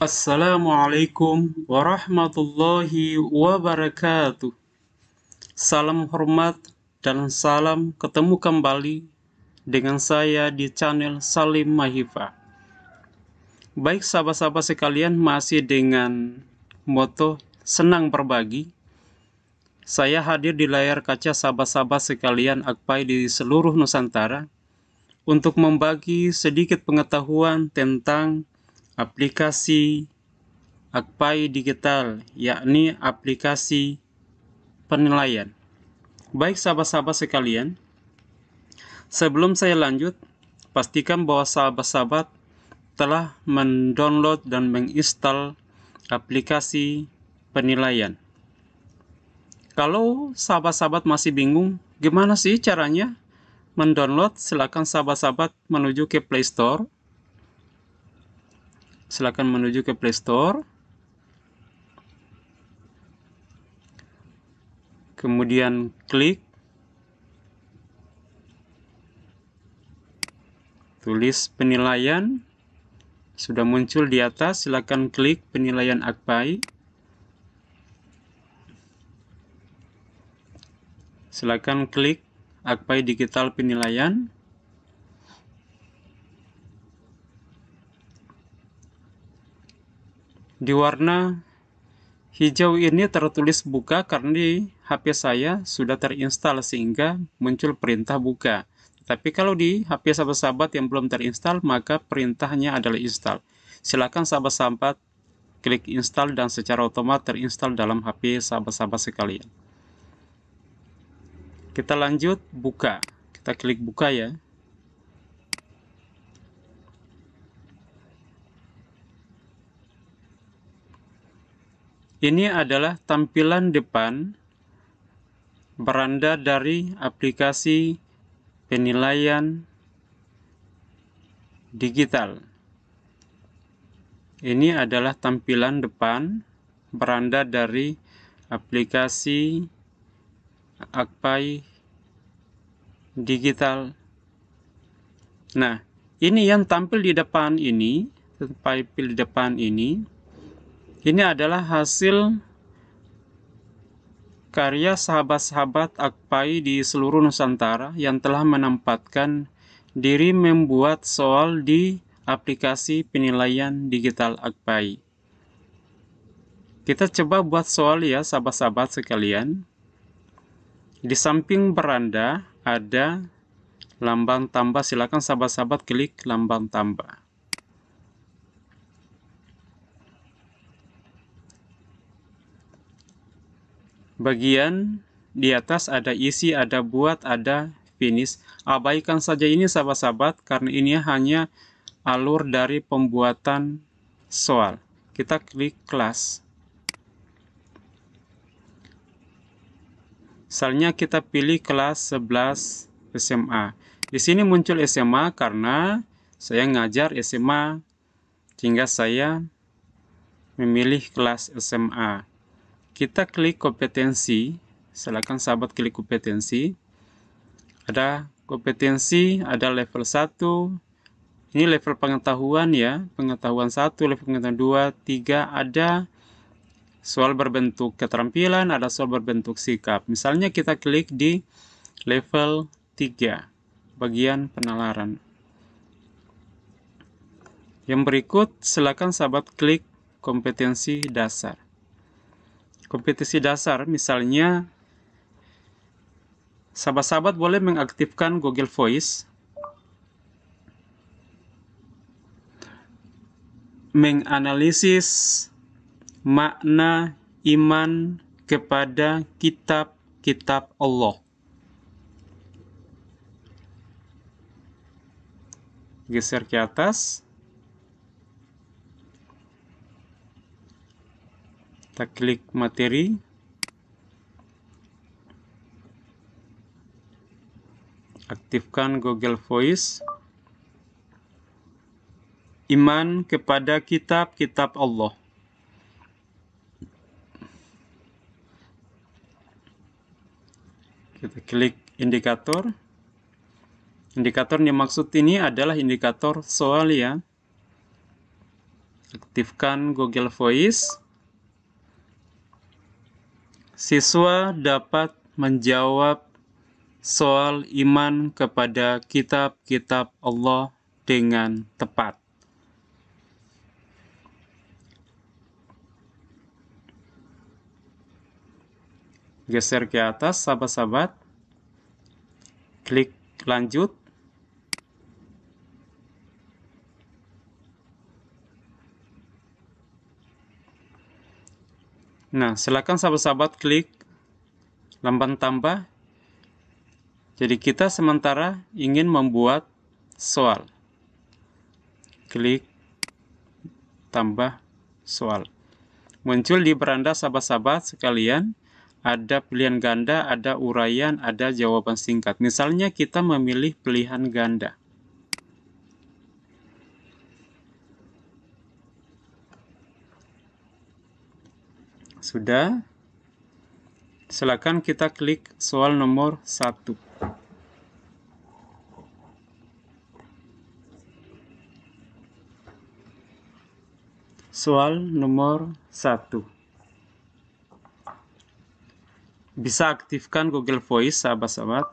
Assalamualaikum warahmatullahi wabarakatuh. Salam hormat dan salam ketemu kembali dengan saya di channel Salim Mahifa. Baik sahabat-sahabat sekalian, masih dengan moto senang berbagi. Saya hadir di layar kaca sahabat-sahabat sekalian Akpai di seluruh Nusantara untuk membagi sedikit pengetahuan tentang aplikasi Akpai Digital, yakni aplikasi penilaian. Baik sahabat-sahabat sekalian, sebelum saya lanjut, pastikan bahwa sahabat-sahabat telah mendownload dan menginstal aplikasi penilaian. Kalau sahabat-sahabat masih bingung, gimana sih caranya mendownload? Silakan sahabat-sahabat menuju ke Play Store. Silakan menuju ke Play Store. Kemudian klik tulis penilaian, sudah muncul di atas. Silakan klik penilaian Akpai. Silakan klik Akpai Digital Penilaian. Di warna hijau ini tertulis buka karena di HP saya sudah terinstall sehingga muncul perintah buka. Tapi kalau di HP sahabat-sahabat yang belum terinstall, maka perintahnya adalah install. Silakan sahabat-sahabat klik install dan secara otomatis terinstall dalam HP sahabat-sahabat sekalian. Kita lanjut buka. Kita klik buka ya. Ini adalah tampilan depan beranda dari aplikasi penilaian digital. Ini adalah tampilan depan beranda dari aplikasi Akpai Digital. Nah, ini yang tampil di depan ini, ini adalah hasil karya sahabat-sahabat Akpai di seluruh Nusantara yang telah menempatkan diri membuat soal di aplikasi penilaian digital Akpai. Kita coba buat soal ya sahabat-sahabat sekalian. Di samping beranda ada lambang tambah. Silakan sahabat-sahabat klik lambang tambah. Bagian di atas ada isi, ada buat, ada finish. Abaikan saja ini sahabat-sahabat karena ini hanya alur dari pembuatan soal. Kita klik kelas. Misalnya kita pilih kelas 11 SMA. Di sini muncul SMA karena saya ngajar SMA sehingga saya memilih kelas SMA. Kita klik kompetensi. Silakan sahabat klik kompetensi. Ada kompetensi, ada level 1. Ini level pengetahuan ya. Pengetahuan 1, level pengetahuan 2, 3. Ada soal berbentuk keterampilan, ada soal berbentuk sikap. Misalnya kita klik di level 3, bagian penalaran. Yang berikut, silakan sahabat klik kompetensi dasar. Kompetensi dasar, misalnya sahabat-sahabat boleh mengaktifkan Google Voice, menganalisis makna iman kepada kitab-kitab Allah. Geser ke atas. Kita klik materi. Aktifkan Google Voice. Iman kepada kitab-kitab Allah. Kita klik indikator. Indikator yang dimaksud ini adalah indikator soal ya. Aktifkan Google Voice. Siswa dapat menjawab soal iman kepada kitab-kitab Allah dengan tepat. Geser ke atas, sahabat-sahabat. Klik lanjut. Nah, silakan sahabat-sahabat klik lamban tambah. Jadi kita sementara ingin membuat soal. Klik tambah soal. Muncul di beranda sahabat-sahabat sekalian. Ada pilihan ganda, ada uraian, ada jawaban singkat. Misalnya kita memilih pilihan ganda. Sudah? Silakan kita klik soal nomor 1. Soal nomor 1. Bisa aktifkan Google Voice, sahabat-sahabat.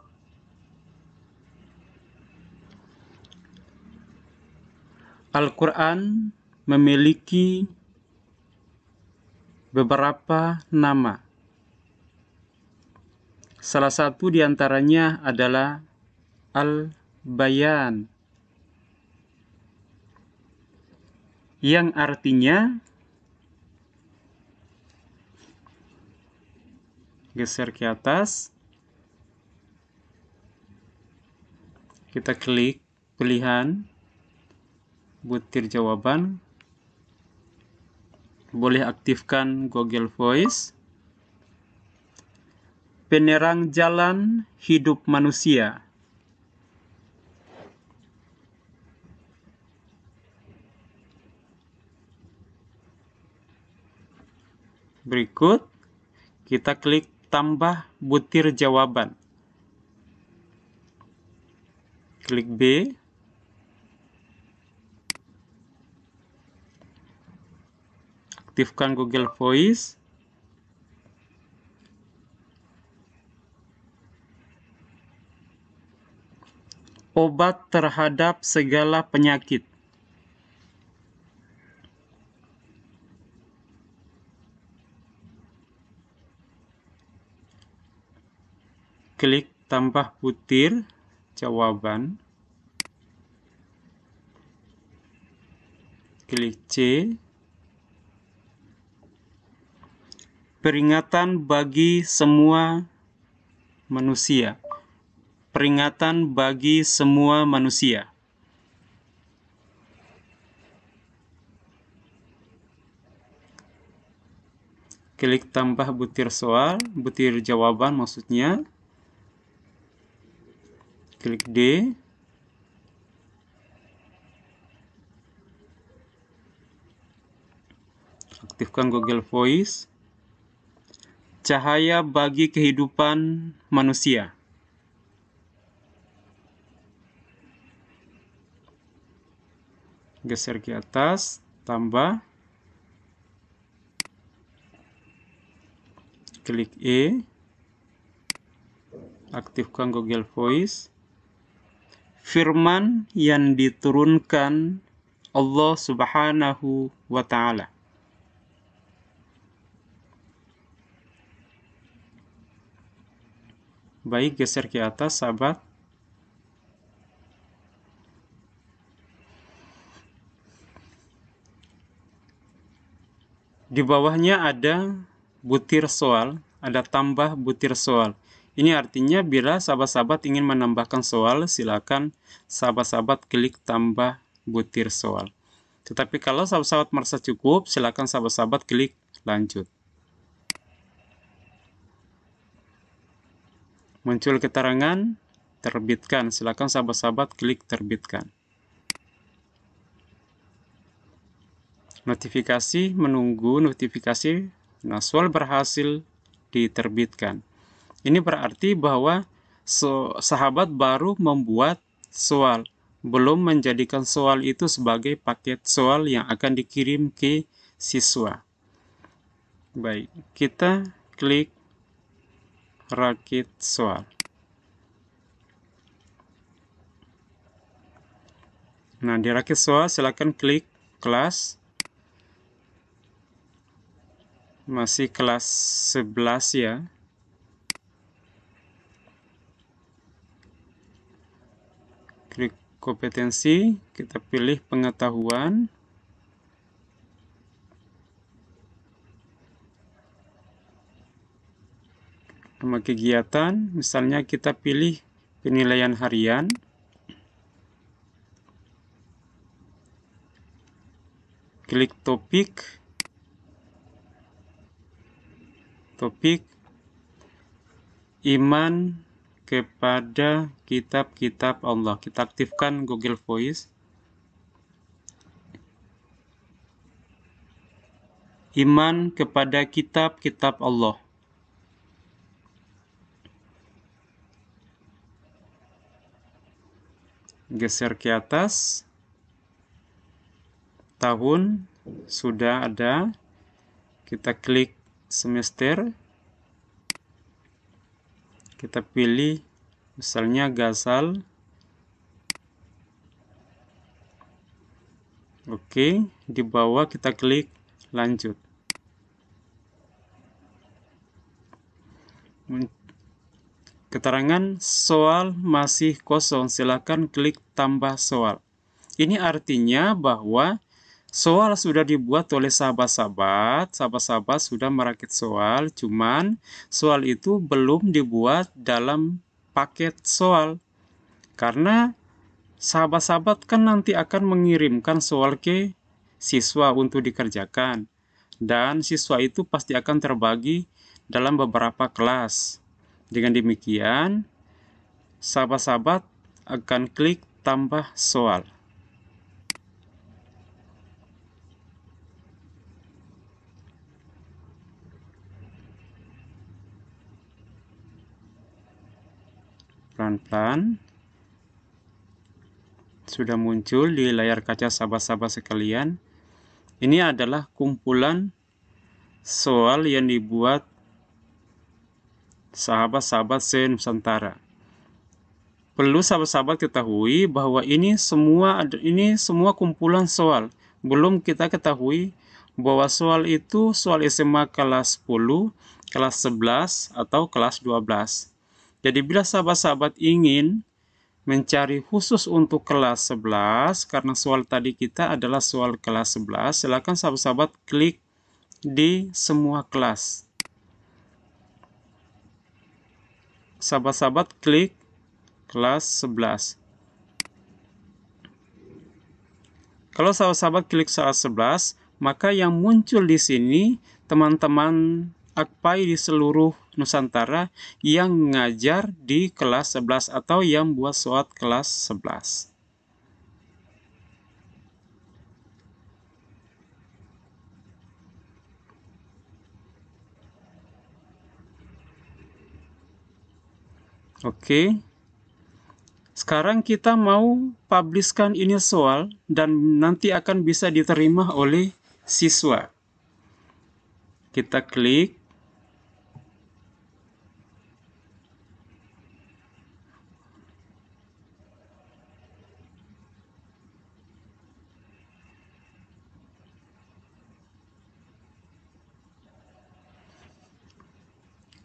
Al-Quran memiliki beberapa nama. Salah satu di antaranya adalah Al-Bayan, yang artinya, geser ke atas, kita klik pilihan butir jawaban, boleh aktifkan Google Voice. Penerang jalan hidup manusia. Berikut, kita klik tambah butir jawaban. Klik B. Aktifkan Google Voice. Obat terhadap segala penyakit. Klik tambah butir jawaban. Klik C. Peringatan bagi semua manusia. Peringatan bagi semua manusia. Klik tambah butir soal, butir jawaban maksudnya. Klik D. Aktifkan Google Voice. Cahaya bagi kehidupan manusia. Geser ke atas, tambah. Klik E. Aktifkan Google Voice. Firman yang diturunkan Allah Subhanahu wa Ta'ala. Baik, geser ke atas, sahabat. Di bawahnya ada butir soal, ada tambah butir soal. Ini artinya bila sahabat-sahabat ingin menambahkan soal, silakan sahabat-sahabat klik tambah butir soal. Tetapi kalau sahabat-sahabat merasa cukup, silakan sahabat-sahabat klik lanjut. Muncul keterangan terbitkan, silakan sahabat-sahabat klik terbitkan. Notifikasi, menunggu notifikasi. Nah, soal berhasil diterbitkan. Ini berarti bahwa sahabat baru membuat soal, belum menjadikan soal itu sebagai paket soal yang akan dikirim ke siswa. Baik, kita klik rakit soal. Nah, di rakit soal silakan klik kelas. Masih kelas 11 ya. Klik kompetensi, kita pilih pengetahuan. Nama kegiatan, misalnya kita pilih penilaian harian. Klik topik. Topik iman kepada kitab-kitab Allah. Kita aktifkan Google Voice. Iman kepada kitab-kitab Allah. Geser ke atas. Tahun sudah ada. Kita klik semester. Kita pilih misalnya Ghazal. Oke, di bawah kita klik lanjut. Keterangan soal masih kosong, silakan klik tambah soal. Ini artinya bahwa soal sudah dibuat oleh sahabat-sahabat sudah merakit soal, cuman soal itu belum dibuat dalam paket soal. Karena sahabat-sahabat kan nanti akan mengirimkan soal ke siswa untuk dikerjakan. Dan siswa itu pasti akan terbagi dalam beberapa kelas. Dengan demikian, sahabat-sahabat akan klik tambah soal. Pelan-pelan. Sudah muncul di layar kaca sahabat-sahabat sekalian. Ini adalah kumpulan soal yang dibuat sahabat-sahabat se-Nusantara. Perlu sahabat-sahabat ketahui bahwa ini semua kumpulan soal. Belum kita ketahui bahwa soal itu soal SMA kelas 10, kelas 11, atau kelas 12. Jadi bila sahabat-sahabat ingin mencari khusus untuk kelas 11, karena soal tadi kita adalah soal kelas 11, silakan sahabat-sahabat klik di semua kelas. Sahabat-sahabat klik kelas 11. Kalau sahabat-sahabat klik kelas 11, maka yang muncul di sini teman-teman Akpai di seluruh Nusantara yang ngajar di kelas 11 atau yang buat soal kelas 11. Oke. Sekarang kita mau publishkan ini soal dan nanti akan bisa diterima oleh siswa. Kita klik.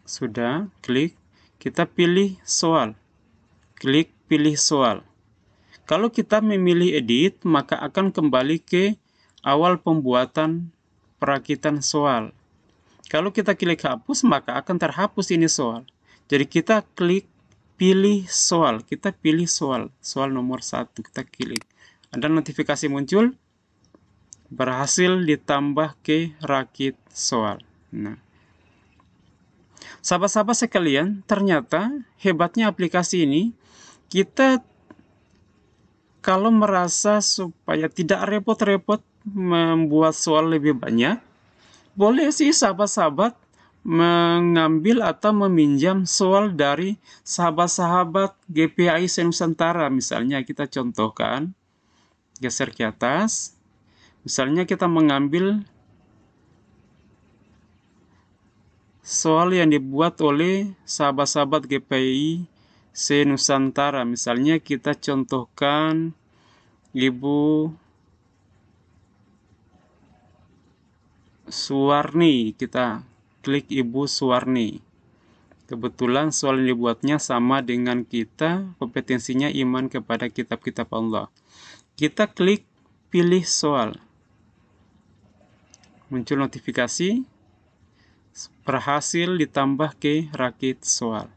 Sudah, klik. Kita pilih soal. Klik pilih soal. Kalau kita memilih edit, maka akan kembali ke awal pembuatan perakitan soal. Kalau kita klik hapus, maka akan terhapus ini soal. Jadi kita klik pilih soal. Kita pilih soal. Soal nomor 1. Kita klik. Ada notifikasi muncul. Berhasil ditambah ke rakit soal. Nah. Sahabat-sahabat sekalian, ternyata hebatnya aplikasi ini, kita kalau merasa supaya tidak repot-repot membuat soal lebih banyak, boleh sih sahabat-sahabat mengambil atau meminjam soal dari sahabat-sahabat GPAI se-Nusantara. Misalnya kita contohkan, geser ke atas. Misalnya kita mengambil soal yang dibuat oleh sahabat-sahabat GPI se-Nusantara. Misalnya kita contohkan Ibu Suwarni, kita klik Ibu Suwarni. Kebetulan soal yang dibuatnya sama dengan kita, kompetensinya iman kepada kitab-kitab Allah. Kita klik pilih soal. Muncul notifikasi, berhasil ditambah ke rakit soal.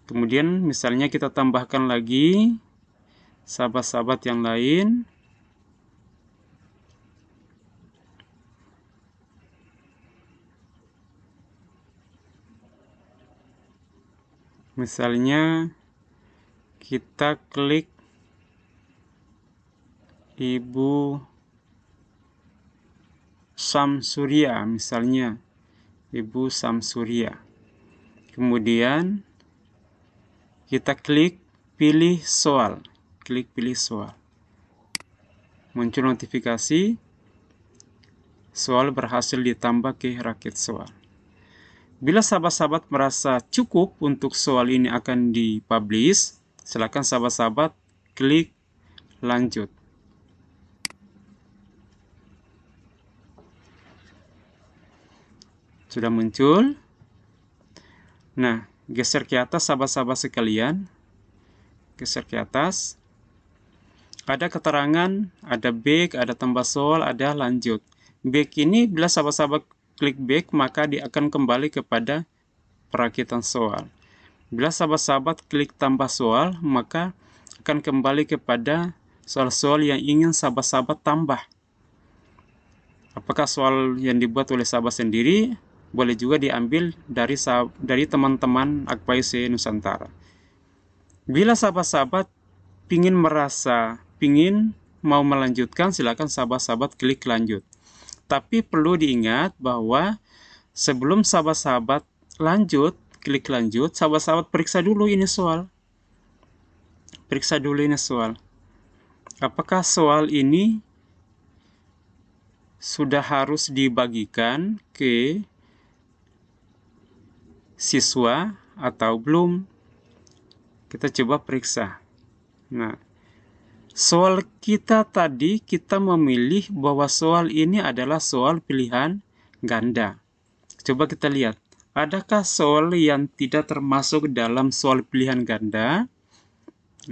Kemudian misalnya kita tambahkan lagi sahabat-sahabat yang lain. Misalnya kita klik Ibu Samsuria, misalnya Ibu Samsuria. Kemudian kita klik pilih soal. Klik pilih soal. Muncul notifikasi soal berhasil ditambah ke rakit soal. Bila sahabat-sahabat merasa cukup untuk soal ini akan dipublish, silakan sahabat-sahabat klik lanjut. Sudah muncul. Nah, geser ke atas sahabat-sahabat sekalian. Geser ke atas. Ada keterangan, ada back, ada tambah soal, ada lanjut. Back ini bila sahabat-sahabat klik back, maka dia akan kembali kepada perakitan soal. Bila sahabat-sahabat klik tambah soal, maka akan kembali kepada soal-soal yang ingin sahabat-sahabat tambah. Apakah soal yang dibuat oleh sahabat sendiri, boleh juga diambil dari teman-teman Akpai se-Nusantara. Bila sahabat-sahabat ingin mau melanjutkan, silakan sahabat-sahabat klik lanjut. Tapi perlu diingat bahwa sebelum sahabat-sahabat lanjut, klik lanjut, sahabat-sahabat periksa dulu ini soal. Periksa dulu ini soal. Apakah soal ini sudah harus dibagikan ke siswa atau belum? Kita coba periksa. Nah, soal kita tadi kita memilih bahwa soal ini adalah soal pilihan ganda. Coba kita lihat, adakah soal yang tidak termasuk dalam soal pilihan ganda?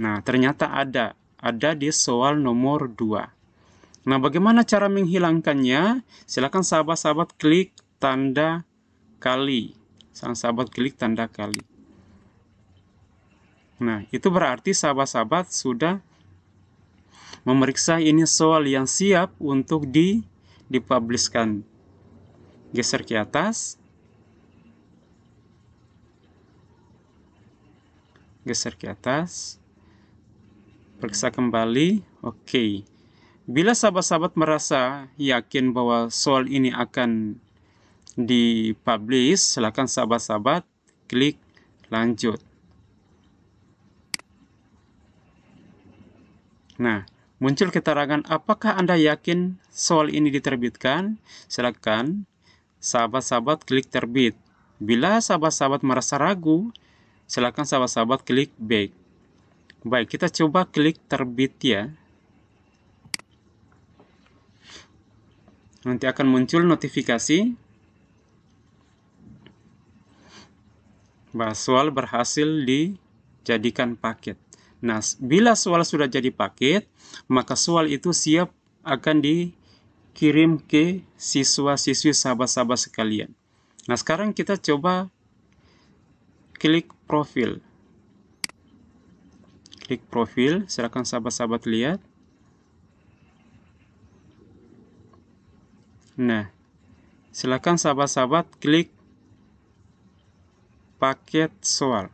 Nah, ternyata ada di soal nomor 2. Nah, bagaimana cara menghilangkannya? Silakan sahabat-sahabat klik tanda kali. Sahabat klik tanda kali. Nah, itu berarti sahabat-sahabat sudah memeriksa ini soal yang siap untuk dipublishkan. Geser ke atas. Geser ke atas. Periksa kembali. Oke. Bila sahabat-sahabat merasa yakin bahwa soal ini akan dipublish, silakan sahabat-sahabat klik lanjut. Nah, muncul keterangan apakah Anda yakin soal ini diterbitkan? Silakan sahabat-sahabat klik terbit. Bila sahabat-sahabat merasa ragu, silakan sahabat-sahabat klik back. Baik, kita coba klik terbit ya. Nanti akan muncul notifikasi bahwa soal berhasil dijadikan paket. Nah, bila soal sudah jadi paket, maka soal itu siap akan dikirim ke siswa-siswi sahabat-sahabat sekalian. Nah, sekarang kita coba klik profil. Klik profil, silakan sahabat-sahabat lihat. Nah, silakan sahabat-sahabat klik paket soal.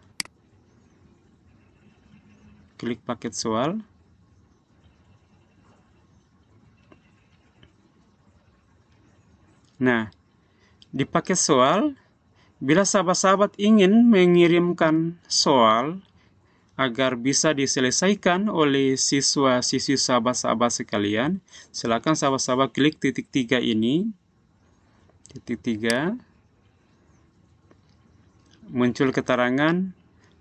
Klik paket soal. Nah, dipakai soal. Bila sahabat-sahabat ingin mengirimkan soal agar bisa diselesaikan oleh siswa-siswi sahabat-sahabat sekalian, silakan sahabat-sahabat klik titik 3 ini. Titik 3. Muncul keterangan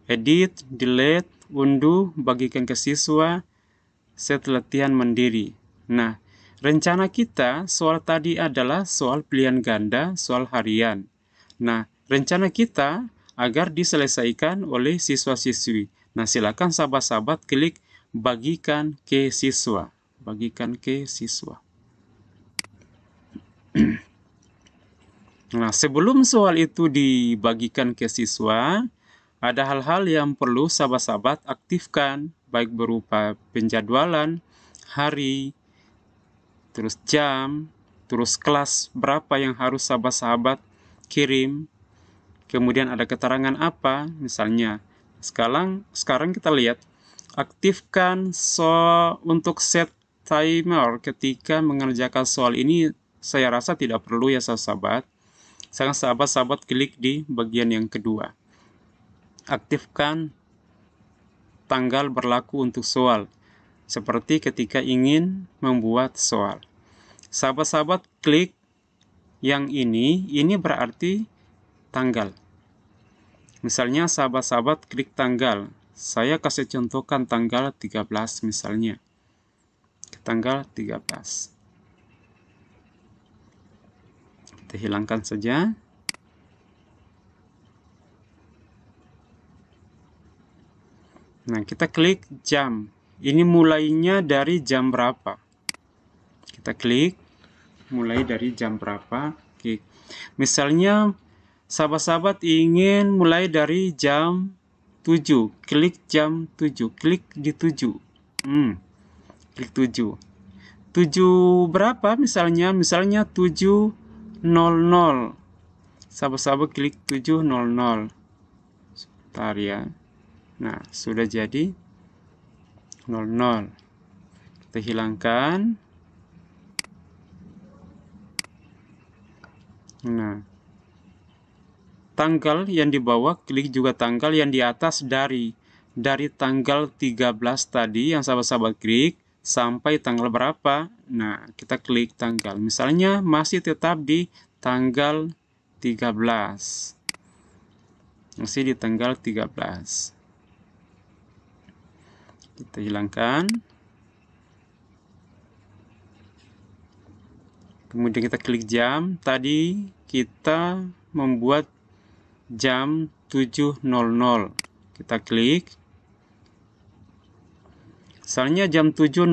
edit, delete, unduh, bagikan ke siswa, set latihan mandiri. Nah, rencana kita soal tadi adalah soal pilihan ganda, soal harian. Nah, rencana kita agar diselesaikan oleh siswa-siswi. Nah, silakan sahabat-sahabat klik bagikan ke siswa. Bagikan ke siswa. Nah, sebelum soal itu dibagikan ke siswa, ada hal-hal yang perlu sahabat-sahabat aktifkan, baik berupa penjadwalan, hari, terus jam, terus kelas berapa yang harus sahabat-sahabat kirim. Kemudian ada keterangan apa, misalnya. Sekarang kita lihat, aktifkan untuk set timer ketika mengerjakan soal ini. Saya rasa tidak perlu ya sahabat-sahabat. Sekarang sahabat-sahabat klik di bagian yang kedua. Aktifkan tanggal berlaku untuk soal, seperti ketika ingin membuat soal. Sahabat-sahabat klik yang ini berarti tanggal. Misalnya sahabat-sahabat klik tanggal. Saya kasih contohkan tanggal 13 misalnya. Tanggal 13. Kita hilangkan saja. Nah, kita klik jam. Ini mulainya dari jam berapa? Kita klik mulai dari jam berapa? Oke. Misalnya sahabat-sahabat ingin mulai dari jam 7. Klik jam 7. Klik di 7. Klik 7. 7 berapa misalnya? Misalnya 7.00. Sahabat-sahabat klik 7.00. Sebentar ya. Nah, sudah jadi 00. Kita hilangkan. Nah, tanggal yang di bawah, klik juga tanggal yang di atas dari tanggal 13 tadi yang sahabat-sahabat klik sampai tanggal berapa. Nah, kita klik tanggal. Misalnya masih tetap di tanggal 13. Masih di tanggal 13. Kita hilangkan. Kemudian kita klik jam. Tadi kita membuat jam 7.00. Kita klik. Misalnya jam 7.00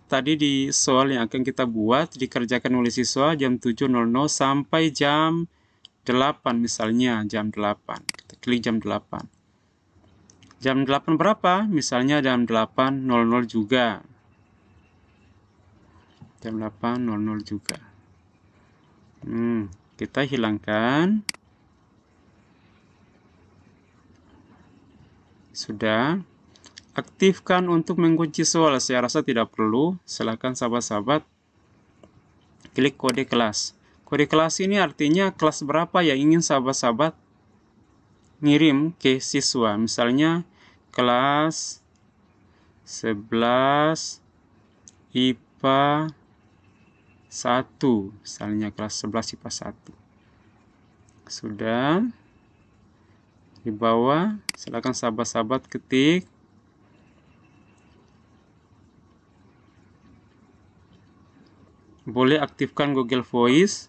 tadi di soal yang akan kita buat dikerjakan oleh siswa jam 7.00 sampai jam 8 misalnya jam 8. Kita klik jam 8. Jam 8 berapa? Misalnya jam 8.00 juga. Jam 8.00 juga. Kita hilangkan. Sudah. Aktifkan untuk mengunci soal. Saya rasa tidak perlu. Silakan sahabat-sahabat klik kode kelas. Kode kelas ini artinya kelas berapa yang ingin sahabat-sahabat ngirim ke siswa. Misalnya kelas 11 IPA 1. Misalnya kelas 11 IPA 1. Sudah. Di bawah silakan sahabat-sahabat ketik. Boleh aktifkan Google Voice.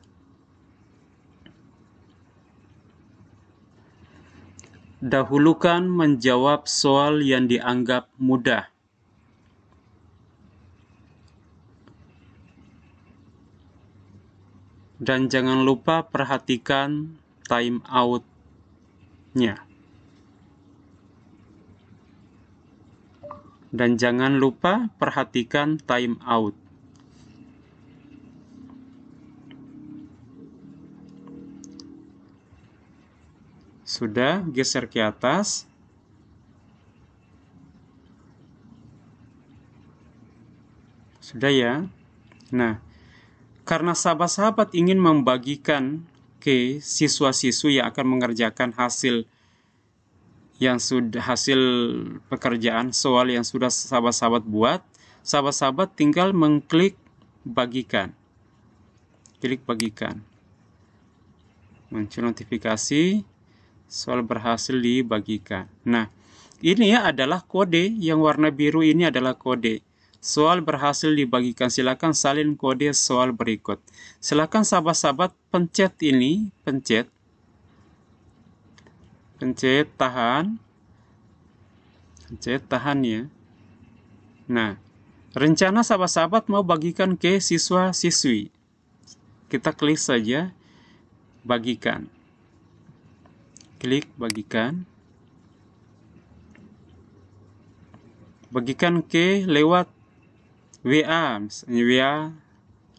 Dahulukan menjawab soal yang dianggap mudah. Dan jangan lupa perhatikan time out-nya. Dan jangan lupa perhatikan time out. Sudah, geser ke atas. Sudah ya. Nah, karena sahabat-sahabat ingin membagikan ke siswa-siswi yang akan mengerjakan hasil pekerjaan soal yang sudah sahabat-sahabat buat. Sahabat-sahabat tinggal mengklik bagikan. Klik bagikan. Muncul notifikasi soal berhasil dibagikan. Nah, ini adalah kode yang warna biru, ini adalah kode. Soal berhasil dibagikan. Silakan salin kode soal berikut. Silakan sahabat-sahabat pencet ini, pencet tahan ya. Nah, rencana sahabat-sahabat mau bagikan ke siswa-siswi. Kita klik saja bagikan. Klik bagikan. Bagikan ke lewat WA, misalnya WA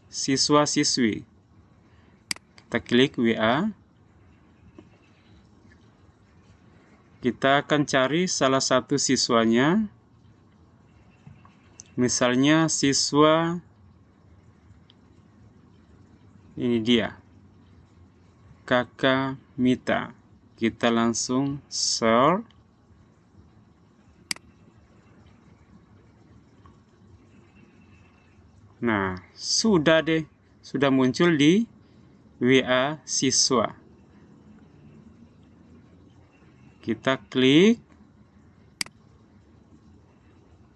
siswa-siswi. Kita klik WA. Kita akan cari salah satu siswanya. Misalnya siswa, ini dia, Kakak Mita. Kita langsung search. Nah, sudah deh. Sudah muncul di WA siswa. Kita klik.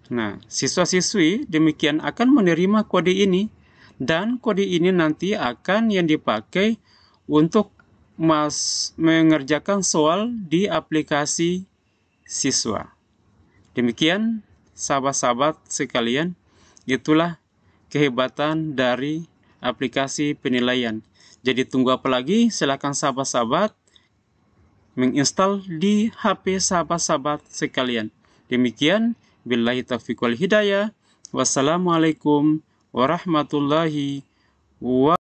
Nah, siswa-siswi demikian akan menerima kode ini. Dan kode ini nanti akan yang dipakai untuk mengerjakan soal di aplikasi siswa. Demikian sahabat-sahabat sekalian, itulah kehebatan dari aplikasi penilaian. Jadi tunggu apa lagi? Silakan sahabat-sahabat menginstal di HP sahabat-sahabat sekalian. Demikian, billahi taufiq wal hidayah. Wassalamualaikum warahmatullahi wabarakatuh.